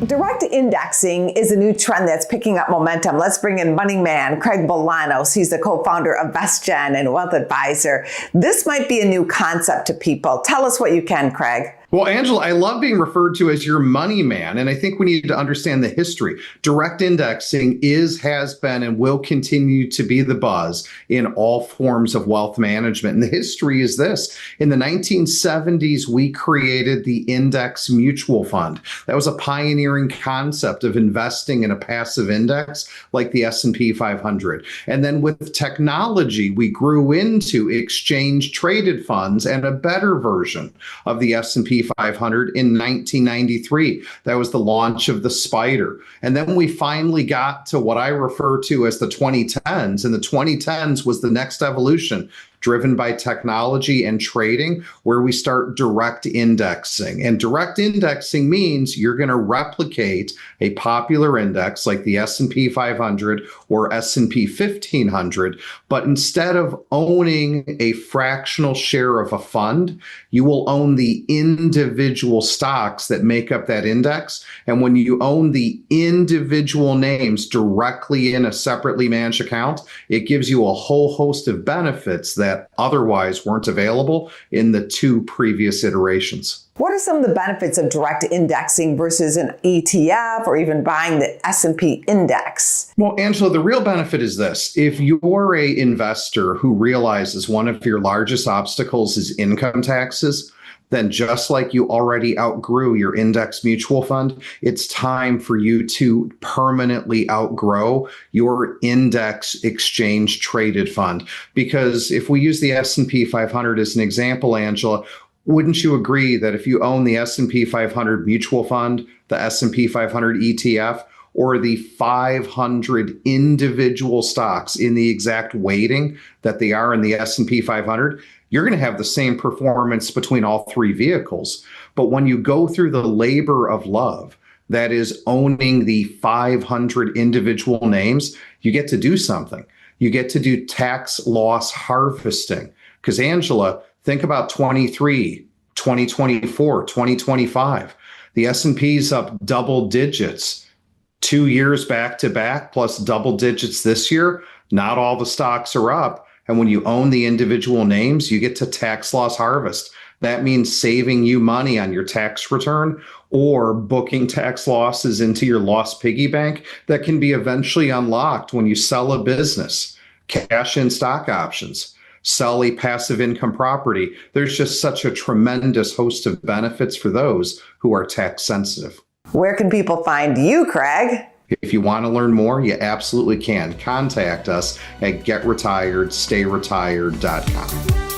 Direct indexing is a new trend that's picking up momentum. Let's bring in money man Craig Bolanos. He's the co-founder of VestGen and Wealth Advisor. This might be a new concept to people. Tell us what you can, Craig. Well, Angela, I love being referred to as your money man, and I think we need to understand the history. Direct indexing has been, and will continue to be the buzz in all forms of wealth management. And the history is this. In the 1970s, we created the index mutual fund. That was a pioneering concept of investing in a passive index like the S&P 500. And then with technology, we grew into exchange traded funds and a better version of the S&P 500 in 1993. That was the launch of the Spider. And then we finally got to what I refer to as the 2010s. And the 2010s was the next evolution, driven by technology and trading, where we start direct indexing. And direct indexing means you're going to replicate a popular index like the S&P 500 or S&P 1500, but instead of owning a fractional share of a fund, you will own the individual stocks that make up that index. And when you own the individual names directly in a separately managed account, it gives you a whole host of benefits that otherwise weren't available in the two previous iterations. What are some of the benefits of direct indexing versus an ETF or even buying the S&P index? Well, Angela, the real benefit is this. If you're an investor who realizes one of your largest obstacles is income taxes, then just like you already outgrew your index mutual fund, it's time for you to permanently outgrow your index exchange traded fund. Because if we use the S&P 500 as an example, Angela, wouldn't you agree that if you own the S&P 500 mutual fund, the S&P 500 ETF, or the 500 individual stocks in the exact weighting that they are in the S&P 500, you're going to have the same performance between all three vehicles. But when you go through the labor of love, that is owning the 500 individual names, you get to do something. You get to do tax loss harvesting. Because Angela, think about 23, 2024, 2025. The S&P's up double digits 2 years back to back, plus double digits this year. Not all the stocks are up. And when you own the individual names, you get to tax loss harvest. That means saving you money on your tax return or booking tax losses into your lost piggy bank that can be eventually unlocked when you sell a business, cash in stock options, sell a passive income property. There's just such a tremendous host of benefits for those who are tax sensitive. Where can people find you, Craig? If you want to learn more, you absolutely can. Contact us at getretiredstayretired.com.